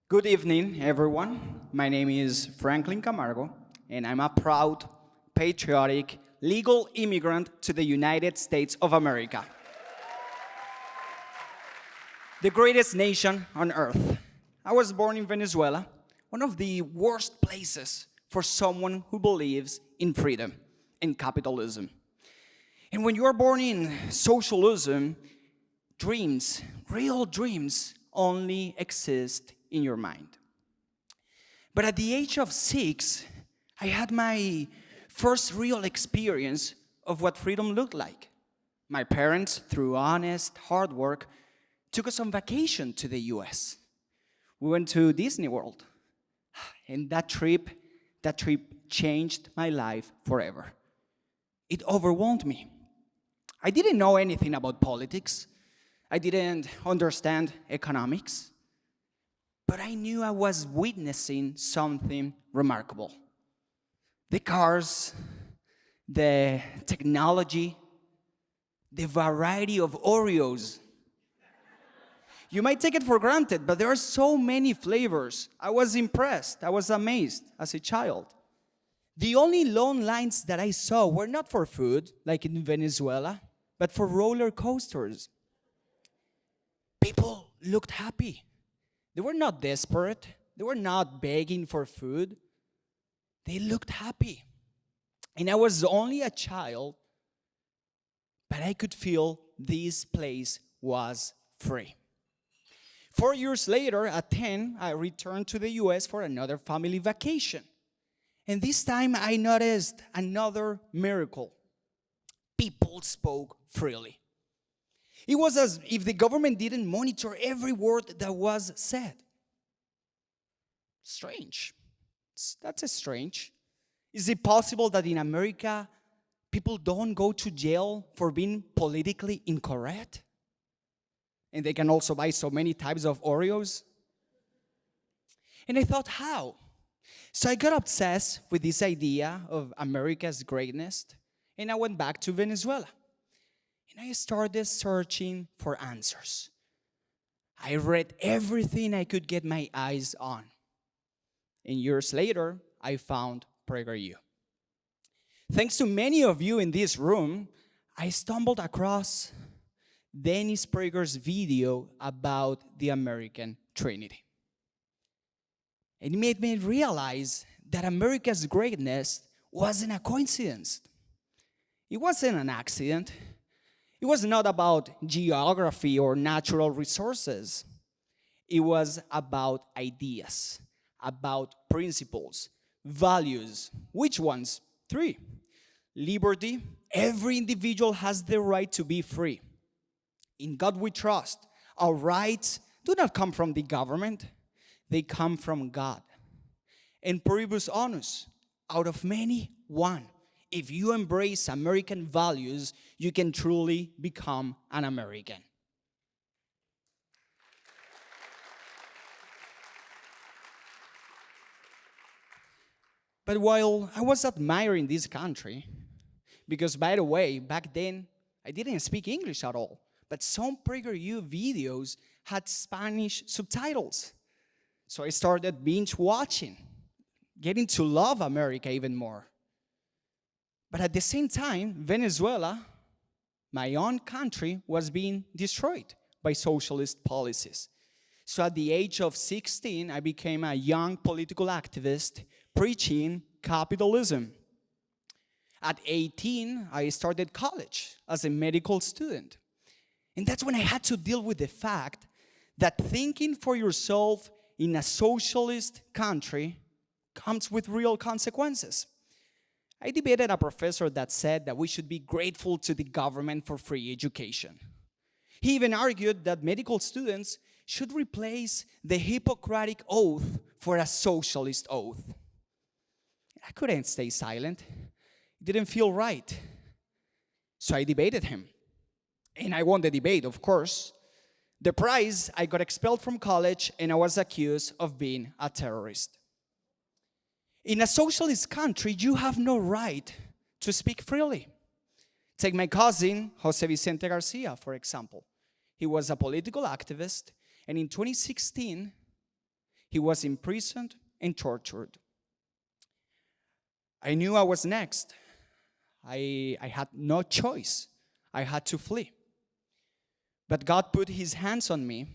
Good evening, everyone. My name is Franklin Camargo, and I'm a proud, patriotic, legal immigrant to the United States of America, the greatest nation on earth. I was born in Venezuela, one of the worst places for someone who believes in freedom and capitalism. And when you are born in socialism, dreams, real dreams, only exist in your mind. But at the age of 6, I had my first real experience of what freedom looked like. My parents, through honest hard work, took us on vacation to the US. We went to Disney World. And that trip changed my life forever. It overwhelmed me. I didn't know anything about politics. I didn't understand economics. But I knew I was witnessing something remarkable. The cars, the technology, the variety of Oreos. You might take it for granted, but there are so many flavors. I was impressed. I was amazed as a child. The only long lines that I saw were not for food, like in Venezuela, but for roller coasters. People looked happy. They were not desperate. They were not begging for food. They looked happy. And I was only a child, but I could feel this place was free. 4 years later, at 10, I returned to the US for another family vacation. And this time I noticed another miracle. People spoke freely. It was as if the government didn't monitor every word that was said. Strange. That's strange. Is it possible that in America, people don't go to jail for being politically incorrect? And they can also buy so many types of Oreos? And I thought, how? So I got obsessed with this idea of America's greatness, and I went back to Venezuela. And I started searching for answers. I read everything I could get my eyes on. And years later, I found PragerU. Thanks to many of you in this room, I stumbled across Dennis Prager's video about the American Trinity. It made me realize that America's greatness wasn't a coincidence. It wasn't an accident. It was not about geography or natural resources. It was about ideas, about principles, values. Which ones? 3. Liberty. Every individual has the right to be free. In God we trust. Our rights do not come from the government. They come from God. And pluribus unus. Out of many, one. If you embrace American values, you can truly become an American. But while I was admiring this country, because by the way, back then, I didn't speak English at all, but some PragerU videos had Spanish subtitles. So I started binge watching, getting to love America even more. But at the same time, Venezuela, my own country, was being destroyed by socialist policies. So at the age of 16, I became a young political activist preaching capitalism. At 18, I started college as a medical student. And that's when I had to deal with the fact that thinking for yourself in a socialist country comes with real consequences. I debated a professor that said that we should be grateful to the government for free education. He even argued that medical students should replace the Hippocratic Oath for a socialist oath. I couldn't stay silent. It didn't feel right. So I debated him. And I won the debate, of course. The prize, I got expelled from college and I was accused of being a terrorist. In a socialist country, you have no right to speak freely. Take my cousin, Jose Vicente Garcia, for example. He was a political activist, and in 2016, he He was imprisoned and tortured. I knew I was next. I had no choice. I had to flee. But God put his hands on me,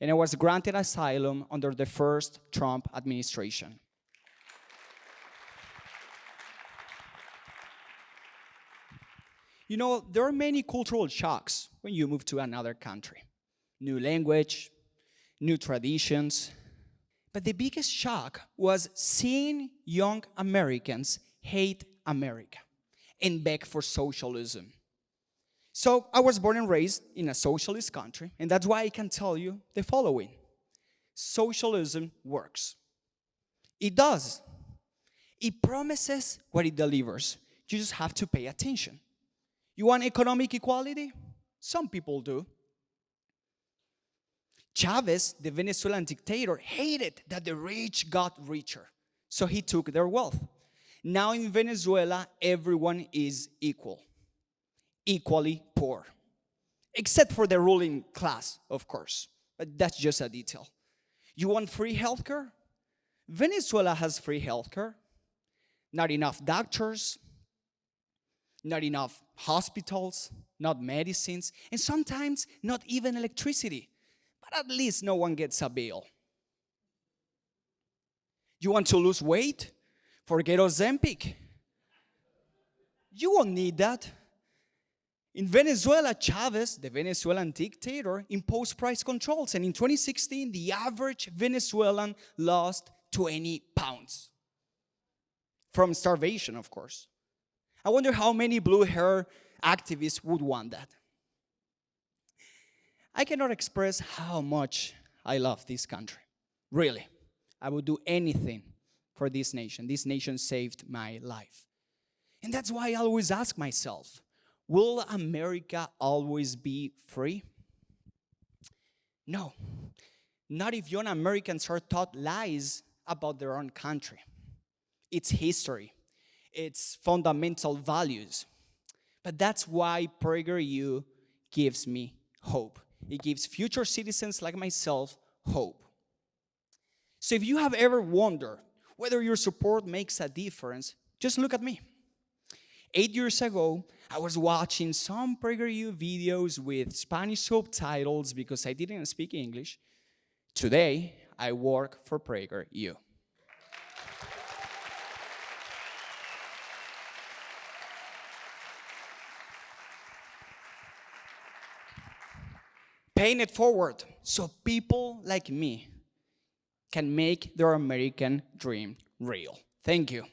and I was granted asylum under the first Trump administration. You know, there are many cultural shocks when you move to another country. New language, new traditions. But the biggest shock was seeing young Americans hate America and beg for socialism. So I was born and raised in a socialist country, and that's why I can tell you the following. Socialism works. It does. It promises what it delivers. You just have to pay attention. You want economic equality? Some people do. Chavez, the Venezuelan dictator, hated that the rich got richer, so he took their wealth. Now in Venezuela, everyone is equal, equally poor, except for the ruling class, of course, but that's just a detail. You want free healthcare? Venezuela has free healthcare. Not enough doctors, not enough hospitals, not medicines, and sometimes not even electricity. But at least no one gets a bill. You want to lose weight? Forget Ozempic. You won't need that. In Venezuela, Chavez, the Venezuelan dictator, imposed price controls, and in 2016, the average Venezuelan lost 20 pounds. From starvation, of course. I wonder how many blue-hair activists would want that. I cannot express how much I love this country. Really. I would do anything for this nation. This nation saved my life. And that's why I always ask myself, will America always be free? No. Not if young Americans are taught lies about their own country, its history, its fundamental values. But that's why PragerU gives me hope. It gives future citizens like myself hope. So if you have ever wondered whether your support makes a difference, just look at me. 8 years ago, I was watching some PragerU videos with Spanish subtitles because I didn't speak English. Today, I work for PragerU. Paying it forward so people like me can make their American dream real. Thank you.